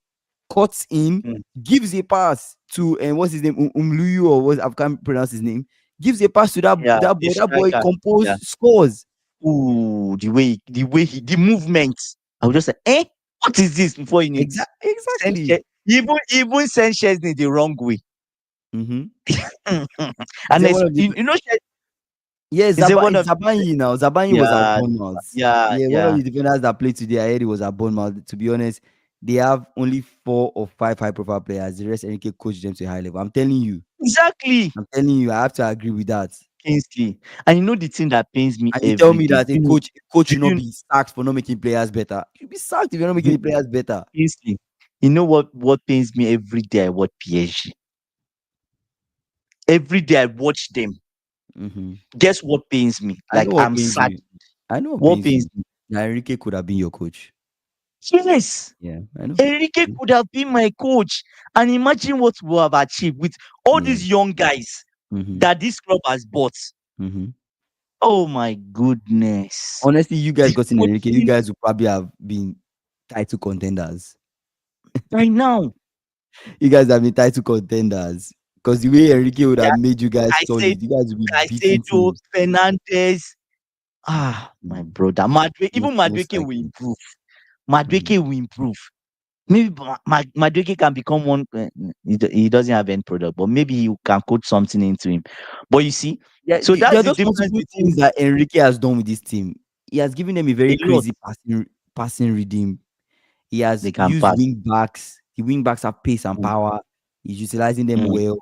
cuts in, Mm. gives a pass to and what's his name, Umluyu, or what, I can't pronounce his name. Gives a pass to Yeah, that the boy. That boy striker. Yeah. composed scores. Ooh, the movement. I would just say, what is this before you need Exactly. Sanchez, even Sanchez in the wrong way. Mm-hmm. Is And there one of the you know, Yes, is it one It's of Zabanyi now. Zabanyi was at yeah, Bournemouth. yeah, Yeah, one of yeah. the defenders that played today, I heard he was at Bournemouth. To be honest, they have only 4 or 5 high-profile players. The rest, Enrique coached them to a high level. Exactly, I'm telling you, I have to agree with that. Kingsley. And you know the thing that pains me And you tell every me day. that a coach Do should not you be sacked for not making players better. You should be sacked if you're not making do, the players better. Kingsley? You know what pains me every day I watch PSG. Every day I watch them. Mm-hmm. Guess what pains me? I know Like what I'm pains sad. you. I know what What pains pains you. me? That Enrique could have been your coach. Yes. Yeah, I know. Enrique could have been my coach. And imagine what we have achieved with all Yeah. these young guys Mm-hmm. that this club has bought. Mm-hmm. Oh my goodness. Honestly, you guys The got in Enrique. You coaching guys would probably have been title contenders. right now. You guys have been title contenders. Because the way Enrique would have Yeah, made you guys Caicedo, solid, you guys would be beating Caicedo, teams. Fernandez. My Mm. brother. Even Most Madueke will likely. improve. Mhm. Madueke will improve. Maybe Madueke can become one. He doesn't have any product, but maybe you can coach something into him. But you see, Yeah, so there that's are the those difference multiple between things that Enrique has done with this team. He has given them a very a lot. crazy passing rhythm. He has They can used pass. wing backs. The wing backs have pace and Mm, power. He's utilizing them mm, well.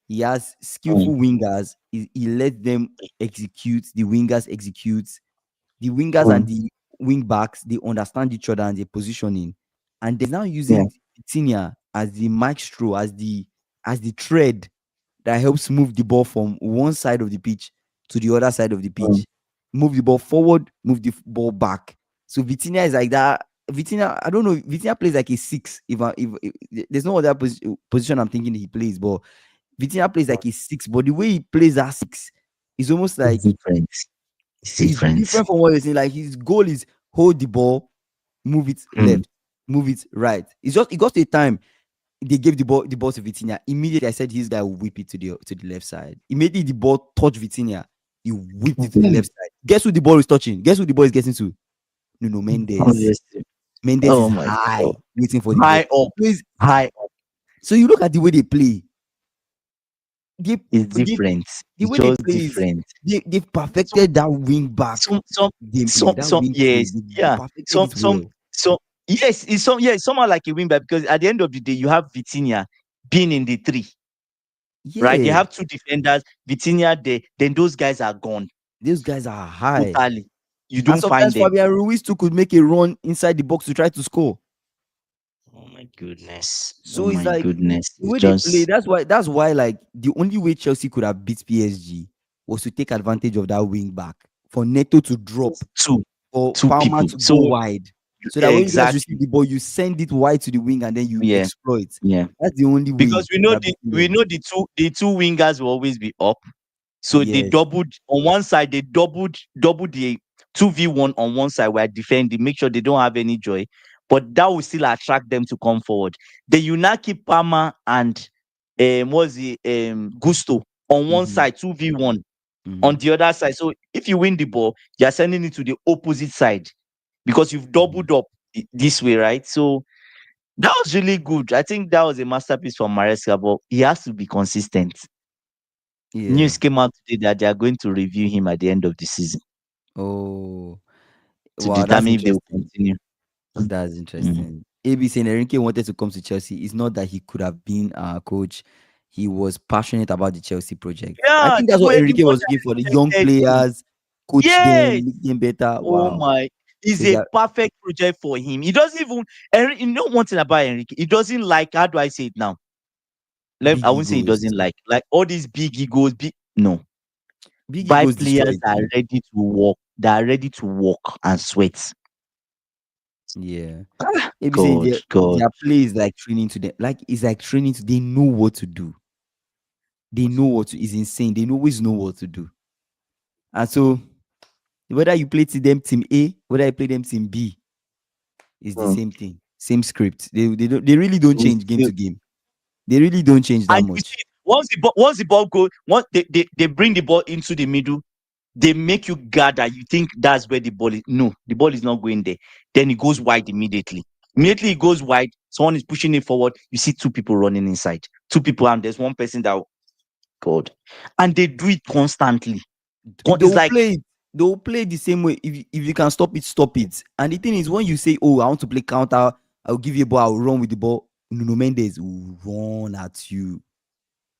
He has mm, skillful wingers. He let them execute. The wingers execute. The wingers and mm, the wing backs, they understand each other and their positioning. And they're now yeah, using Vitinha as the maestro, as the thread that helps move the ball from one side of the pitch to the other side of the mm, pitch. Move the ball forward, move the ball back. So Vitinha is like that. Vitinha, I don't know. Vitinha plays like a six. If there's no other position I'm thinking he plays, but Vitinha plays mm. like a six. But the way he plays that six is almost It's like different. It's it's different. different from what you're saying. Like his goal is hold the ball, move it Mm, left, move it right. It's just it got to a time. they gave the ball to Vitinha. Immediately, I said this guy will whip it to the left side. Immediately, the ball touched Vitinha. He whipped it to the Hmm. left side. Guess who the ball is touching? Guess who the ball is getting to? Nuno Mendes. Obviously. Mendes is Oh my high, God. waiting for the ball. High up. So, High up so you look at the way they play. They, is they different. the It's way they just play is different. they've Some perfected that wing back some gameplay, that wing play. yes, They yeah. perfected it Some well. yes, it's somehow like a wing back because at the end of the day you have Vitinha being in the three, right? They Yeah, have two defenders, Vitinha there, then those guys are gone those guys are high. totally. You And don't find sometimes them. Fabian Ruiz too could make a run inside the box to try to score. Oh my goodness. Oh So it's my like goodness. the It's way they play. just That's why like the only way Chelsea could have beat PSG was to take advantage of that wing back for Neto to drop, two for two Palmer people. to go So wide, so yeah, that when you guys receive exactly. the ball, you send it wide to the wing and then you Yeah, exploit. yeah. That's the only way Because you could have beaten we them. know the two wingers will always be up. So they Yes. doubled on one side, they doubled the 2v1 on one side where defending, make sure they don't have any joy. But that will still attract them to come forward. The Unaki Palmer and what's the Gusto on one Mm-hmm. side, 2v1 Mm-hmm. on the other side. So if you win the ball, you're sending it to the opposite side because you've Mm-hmm. doubled up this way, right? So that was really good. I think that was a masterpiece from Maresca, but he has to be consistent. Yeah. News came out today that they are going to review him at the end of the season Oh, to wow, that's determine if they will interesting. continue. That's Mm. interesting. AB saying Enrique wanted to come to Chelsea. It's not that he could have been our coach. He was passionate about the Chelsea project. I Yeah, think they that's what were the Enrique one was looking for. The that young rejected him. players, coach Yes. them, make them better. Oh Wow. my. It's So a yeah, perfect project for him. He doesn't even, you know one thing about Enrique, he doesn't like, how do I say it now? I big won't say he egos. doesn't like all these big egos. No, Big buy egos players destroy a that are team. ready to work, that are ready to work and sweat. Yeah. Ah, AB saying God, God. their play is like training to them. Like it's like training to they know what to do. They know what to, it's insane. They always know what to do. And so whether you play to them team A, whether you play them team B, it's the Mm. same thing, same script. They really don't We change game still- to game. They really don't change that And you much. see, once the ball goes, once they bring the ball into the middle, they make you gather. You think that's where the ball is. No, the ball is not going there. Then it goes wide immediately. Immediately it goes wide. Someone is pushing it forward. You see two people running inside. Two people, and there's one person that God. And they do it constantly. They It's will like play it. They will play the same way. If you can stop it, stop it. And the thing is, when you say, "Oh, I want to play counter," I'll give you a ball. I'll run with the ball. Nuno Mendes will run at you.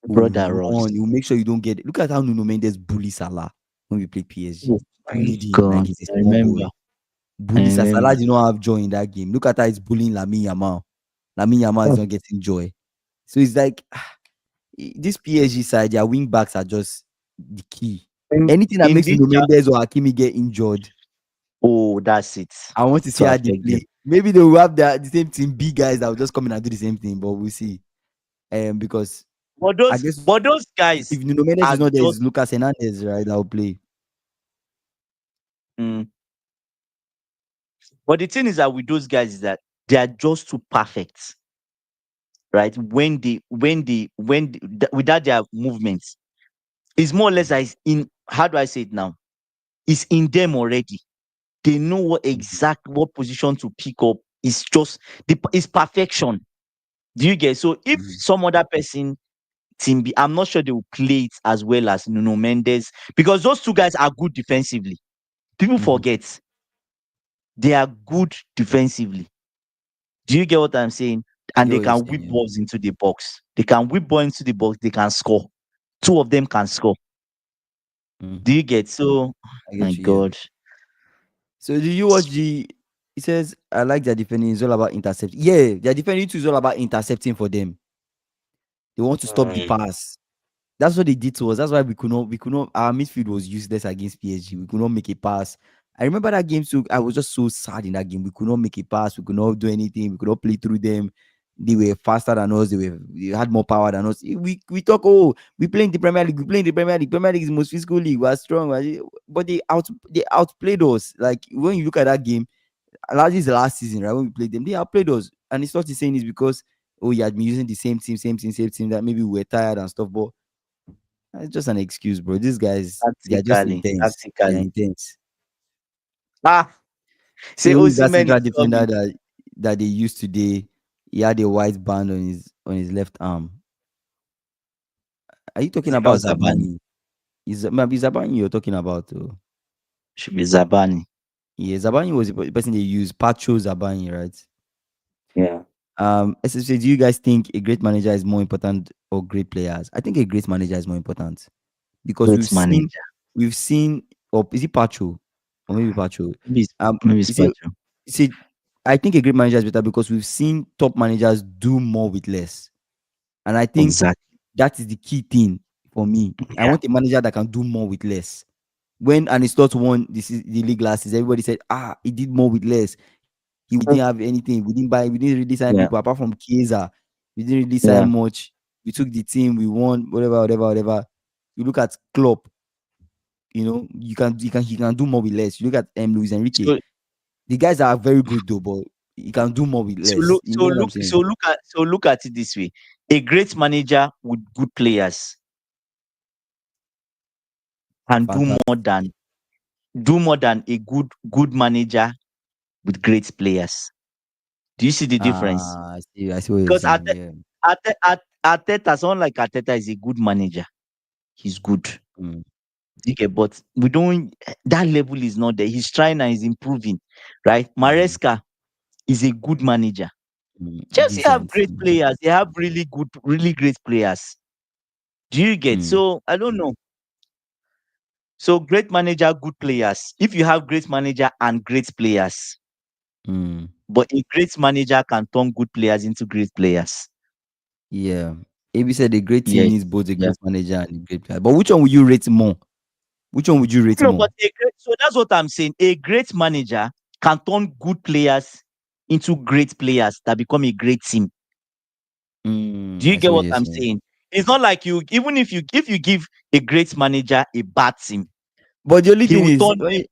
Will brother Ross. run. You make sure you don't get it. Look at how Nuno Mendes bully Salah when we play PSG. Oh my Bullied him like God. he's a I small boy. remember. I Bully Salah remember. did not have joy in that game. Look at how he's bullying Lamine Yamal. Lamine Yamal is not getting joy. So it's like this PSG side, their wing backs are just the key. In, Anything that in makes this Nuno Mendes or Hakimi get injured, oh, that's it. I want to see To how they affect them. play. Maybe they will have the same team B guys that will just come in and do the same thing, but we'll see. Because I guess But those if guys Nuno Mendes are is not there, just it's Lucas Hernandez, right? That will play. mm, but the thing is that with those guys is that they are just too perfect, right? Without their movements, it's more or less like in how do I say it now? It's in them already. They know what position to pick up. It's just it's perfection. Do you get? So if Mhm. some other person team B, I'm not sure they will play it as well as Nuno Mendes because those two guys are good defensively. People Mhm. forget they are good defensively. Do you get what I'm saying? I And get they what you're can saying. whip Yeah. balls into the box. They can whip ball into the box. They can score. Two of them can score. Mhm. Do you get? So, I my get you. Yeah. God. So did you watch the? It says I like their defending. It's all about intercepting. Yeah, their defending too is all about intercepting for them. They want to stop the Mm. pass. That's what they did to us. That's why we could not our midfield was useless against PSG. We could not make a pass. I remember that game too. I was just so sad in that game. We could not make a pass. We could not do anything. We could not play through them. They were faster than us. They had more power than us. We talk, oh, we play in the Premier League. We play in the Premier League. Premier League is the most physical league. We're strong. But they outplayed us. Like when you look at that game, this is the last season, right? When we played them, they outplayed us. And it's not the saying is because oh, you had been using the same team that maybe we were tired and stuff. But it's just an excuse, bro. These guys, they are just Tactically, intense. They are tactically. intense. Ah, Say say who is that Osimhen central is defender coming. that they used today? He had a white band on his left arm. Are you talking Is it not about Zabani? Zabani? Is maybe Zabani you're talking about? Oh. Should be Zabani. Yeah, Zabani was the person they used. Pacho Zabani, right? Yeah. SSJ, do you guys think a great manager is more important or great players? I think a great manager is more important because Great manager. we've seen, or is it Pacho or maybe Pacho? Maybe it's, Um, maybe it's you see, Pacho. you see, I think a great manager is better because we've seen top managers do more with less, and I think Exactly. that is the key thing for me. I Yeah. want a manager that can do more with less. When Anistot won the league last season, everybody said, he did more with less. He we didn't have anything. We didn't really sign Yeah. people apart from Chiesa. We didn't really sign Yeah. much. We took the team, we won, whatever, whatever, whatever. You look at Klopp, he can do more with less. You look at Luis Enrique. So The guys are very good though, but he can do more with so less. look You know so what I'm look saying? so look at so look at it this way. A great manager with good players can Fantastic. do more than a good manager with great players. Do you see the difference? I see what you're Because saying. Yeah. Arteta, someone like Arteta is a good manager. He's good. Mm, You get, but we don't. That level is not there. He's trying and he's improving, right? mm, Maresca is a good manager. Chelsea have decent. great players. They have really good, really great players. Do you get? Mm, So I don't know. So great manager, good players. If you have great manager and great players, mm. but a great manager can turn good players into great players. Yeah. AB said a great team Yeah, needs both a yeah. great manager and a great player. But which one would you rate more? Which one would you rate No, more? but so that's what I'm saying. A great manager can turn good players into great players that become a great team. Do you I see get what what you're I'm saying. saying? It's not like you, even if you give a great manager a bad team, But the only he thing will is, turn them.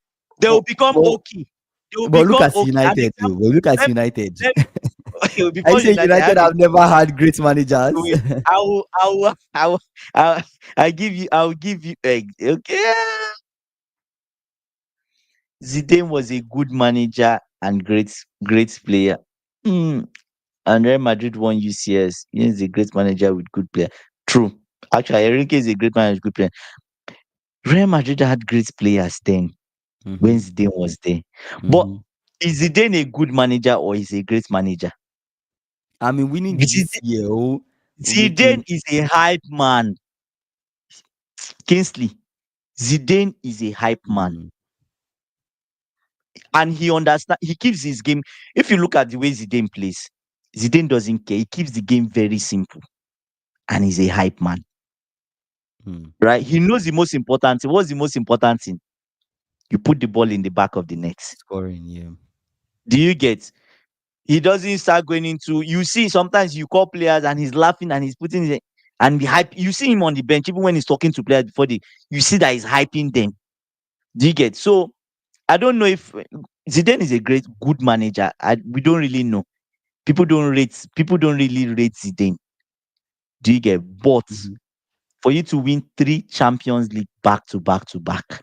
They will become but, okay. They will but look become at okay. An United, though. example. But look at Let, United. let me Are you before saying United, I United have a have never had great managers? wait. I give you. I will give you. Okay. Zidane was a good manager and great player. Mm. And Real Madrid won UCS. He is a great manager with good player. True. Actually, Enrique is a great manager, good player. Real Madrid had great players then when Mm-hmm. Zidane was there. But Mm-hmm. is Zidane a good manager or is he a great manager? I mean, winning this Zidane, year will make Zidane him. is a hype man. Kingsley, Zidane is a hype man. Mm, And he understand. He keeps his game. If you look at the way Zidane plays, Zidane doesn't care. He keeps the game very simple. And he's a hype man. mm. Right? He knows the most important thing. What's the most important thing? You put the ball in the back of the net. Scoring, yeah. Do you get? He doesn't start going into. You see, sometimes you call players and he's laughing and he's putting it and the hype. You see him on the bench, even when he's talking to players before you see that he's hyping them. Do you get? So I don't know if Zidane is a good manager. We don't really know. People don't really rate Zidane. Do you get? But Mm-hmm. for you to win 3 Champions League back to back to back,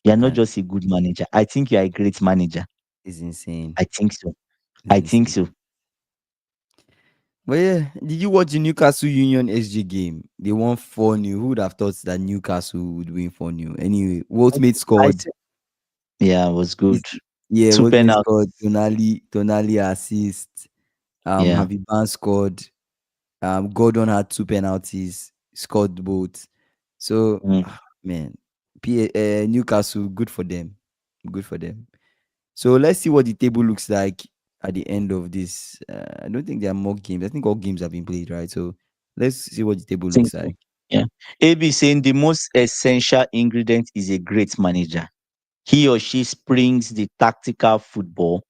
you're not And just a good manager. I think you're a great manager. it's insane. I think so. It's I think insane. so. But yeah, did you watch the Newcastle Union SG game? They won 4-0. Who would have thought that Newcastle would win 4-0? Anyway, Wolfmate I scored. think, yeah, it was good. Yeah, Two Wolfmate scored. penalties. Tonali assist. Yeah. Harvey Barnes scored. Gordon had 2 penalties, scored both. So, Mm. man, Newcastle, good for them. Good for them. So let's see what the table looks like at the end of this. I don't think there are more games. I think all games have been played, right? So let's see what the table Think looks so. like. Yeah. AB saying the most essential ingredient is a great manager. He or she springs the tactical football.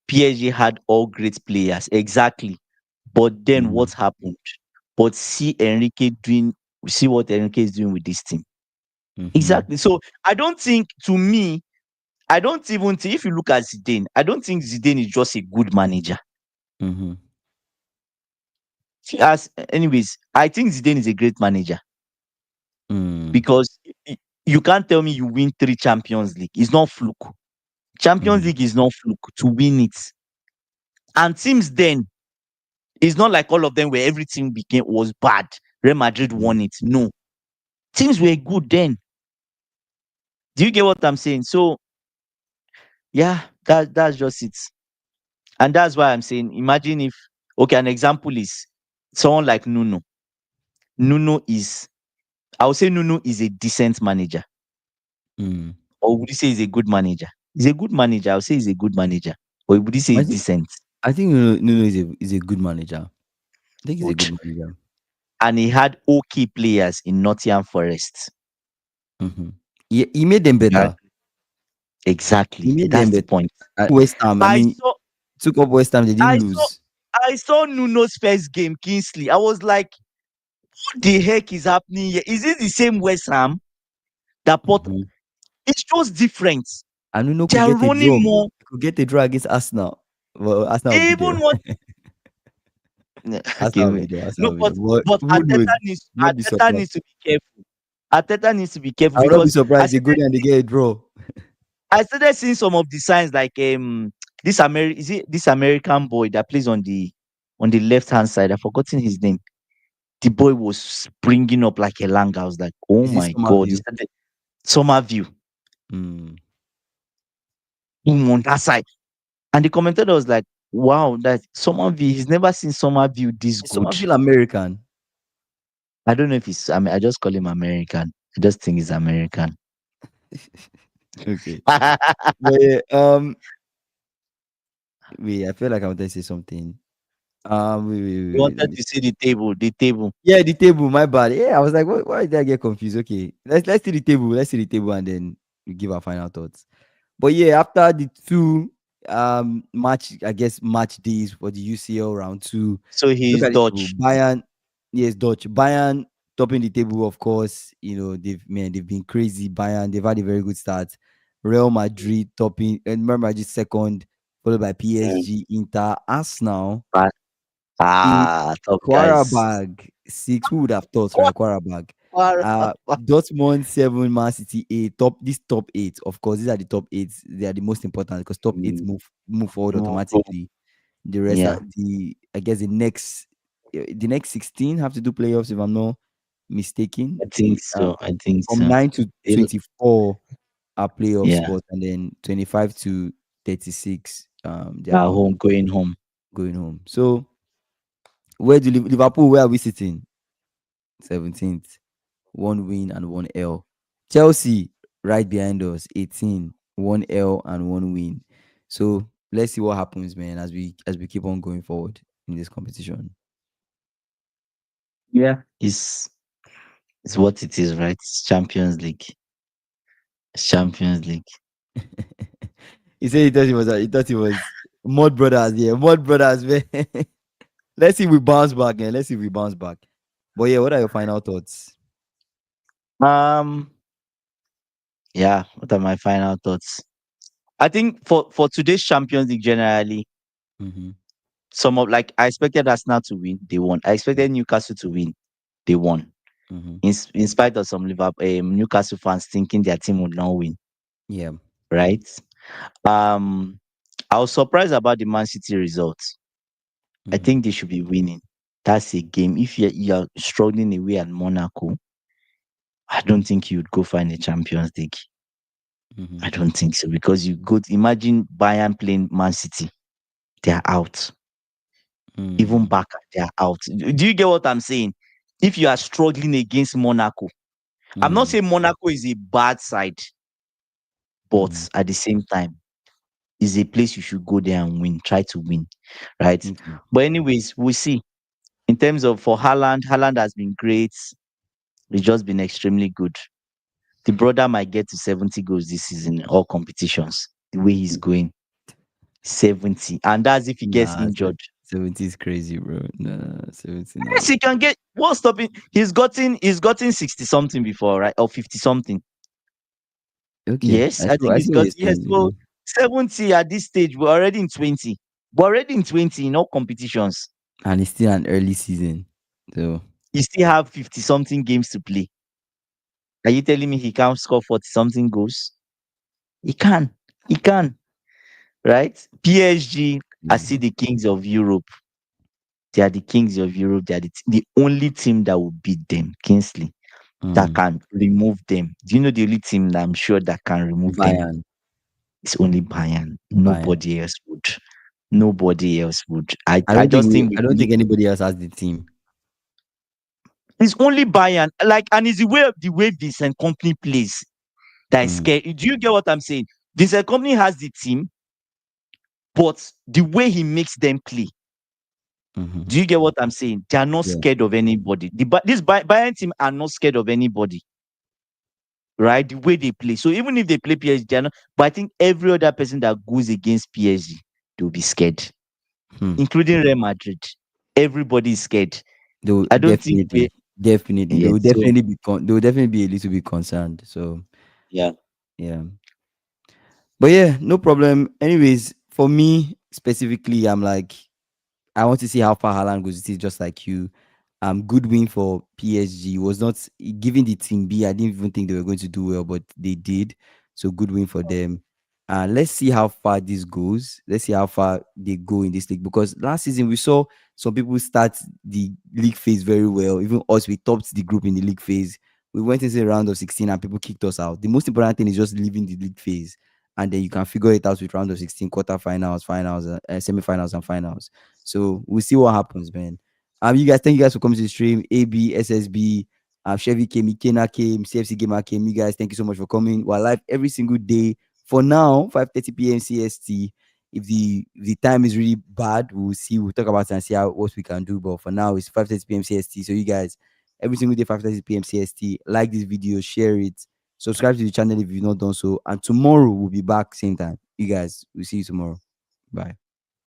PSG had all great players. Exactly. But then Mm-hmm. what happened? But see what Enrique is doing with this team. Mm-hmm. Exactly. So I don't think, to me, I don't even think, if you look at Zidane, I don't think Zidane is just a good manager. Mm-hmm. As anyways, I think Zidane is a great manager Mm, because you can't tell me you win 3 Champions League. It's not fluke. Champions mm, League is not fluke to win it. And teams then, it's not like all of them where everything became was bad. Real Madrid mm, won it. No, teams were good then. Do you get what I'm saying? So yeah, that's just it. And that's why I'm saying, imagine if, okay, an example is someone like Nuno. Nuno is, I would say Nuno is a decent manager. mm. Or would you say he's a good manager? He's a good manager. I would say he's a good manager. Or would you say I he's think decent? I think Nuno is a good manager. I think he's a Good. good manager. And he had okay players in Nottingham Forest. Mm-hmm. He made them Right? better. He Exactly. made them That's the better. point. West Ham. I I mean, saw took up West Ham. They I didn't saw lose. I saw Nuno's first game, Kingsley. I was like, what the heck is happening here? Is it the same West Ham that put Mm-hmm. it's just different. And Nuno They could are get a running draw. more. He could get a draw against Arsenal. Well, Arsenal will They be even there. want okay, Arsenal will wait. be there. Arsenal No, will be there. But but who knows? Not be Arteta surprised. needs to be careful. Arteta needs to be careful I will not be because surprised they go there and they get a draw. I started seeing some of the signs like is it this American boy that plays on the left hand side? I've forgotten his name. The boy was springing up like a lang. I was like, oh Is this my summer god, he view? started summer view Mm. boom on that side. And the commentator was like, wow, that summer view, he's never seen summer view this Is good. summer view American? I don't know if he's I just call him American. I just think he's American. Okay. But yeah, wait, I feel like I wanted to say something. You Let wanted me to see the table, the table. Yeah, the table, my bad. Yeah, I was like, why did I get confused? Okay, let's see the table. Let's see the table, and then we give our final thoughts. But yeah, after the two match, I guess match days for the UCL round two, So look he's at the table. Dutch. Bayern, yes, Dutch. Bayern topping the table, of course. You know, they've been crazy. Bayern, they've had a very good start. Real Madrid topping, and Real Madrid second, followed by Mm. PSG, Inter, Arsenal But in top guys. Quarabag, 6. Who would have thought, right? Quarabag. What? Dortmund 7, Man City 8. Top 8. Of course, these are the top 8. They are the most important because top 8 Mm, move forward no, bro. automatically. The rest are Yeah, the I guess the next 16 have to do playoffs if I'm not mistaken. I think so. I think From so. 9 to It'll- 24 are playoff yeah, spots, and then 25 to 36 they at are home, going home. going home. So Liverpool, where are we sitting? 17th. One win and one L. Chelsea right behind us, 18, one L and one win. So let's see what happens, man, as we keep on going forward in this competition. Yeah, it's what it is, right? It's Champions League. It's Champions League. He said he thought he was Mud Brothers, yeah, Mud Brothers, man. Let's see if we bounce back, man. Let's see if we bounce back. But yeah, what are your final thoughts? Um, yeah. What are my final thoughts? I think for today's Champions League generally, Mm-hmm. some of like I expected Arsenal to win, they won. I expected Newcastle to win, they won. Mm-hmm. In spite of some Liverpool, Newcastle fans thinking their team would not win, Yeah. right? Um, I was surprised about the Man City results. I Mm-hmm. think they should be winning. That's a game. If you're struggling away at Monaco, I don't think you'd go find a Champions League. Mm-hmm. I don't think so because you go imagine Bayern playing Man City, they are out. Even Mm. Barca, they are out. Do you get what I'm saying? If you are struggling against Monaco, I'm not Mm. saying Monaco is a bad side, Mm-hmm. but at the same time, is a place you should go there and win. Try to win, right? Okay. But anyways, we'll see. In terms of for Haaland has been great. He's just been extremely good. The brother might get to 70 goals this season in all competitions. The way he's going, 70, and that's if he gets Nah, injured. 70 is crazy, bro. Nah, 70 Yes, now. he can get. What's stopping? He's gotten 60 something before, right? Or 50 something. Okay, Yes, I think I he's see what got. you're Yes, saying. so 70 at this stage. We're already in 20. We're already in 20 in all competitions. And it's still an early season. So He still have 50 something games to play. Are you telling me he can't score 40 something goals? He can. He can. Right? PSG are yeah. still the kings of Europe. They are the kings of Europe. They are the only team that will beat them, Kingsley, that Mm. can remove them. Do you know the only team that I'm sure that can remove them? Bayern. It's only Bayern. Bayern. Nobody else would. Nobody else would. I, I I don't think just think I don't think anybody else has the team. it's only Bayern. Like, and it's the way Vincent Company plays that is Mm. scary. Do you get what I'm saying? Vincent Company has the team, but the way he makes them play. Mm-hmm. Do you get what I'm saying? They are not Yeah. scared of anybody. This Bayern team are not scared of anybody, right? The way they play. So even if they play PSG, they are not, but I think every other person that goes against PSG, they'll be scared, Hmm. including Real Madrid. Everybody is scared. They will I don't think we. definitely Yeah. So they will definitely be a little bit concerned. So yeah. yeah. But yeah, no problem. Anyways, for me specifically, I'm like, I want to see how far Haaland goes. It is just like you. Good win for PSG. It was not given the team B. I didn't even think they were going to do well, but they did. So good win for them. Let's see how far this goes. Let's see how far they go in this league. Because last season we saw some people start the league phase very well. Even us, we topped the group in the league phase. We went into the round of 16 and people kicked us out. The most important thing is just leaving the league phase, and then you can figure it out with round of 16, quarterfinals, finals, semi-finals, and finals. So we'll see what happens, man. You guys, thank you guys for coming to the stream. AB, SSB, Chevy came, Ikena came, CFC Gamer came. You guys, thank you so much for coming. We're live every single day. For now, 5:30 p.m. CST. If the time is really bad, we'll see. We'll talk about it and see what we can do. But for now, it's 5:30 p.m. CST. So you guys, every single day, 5:30 p.m. CST. Like this video, share it, subscribe to the channel if you've not done so. And tomorrow we'll be back same time. You guys, we'll see you tomorrow. Bye.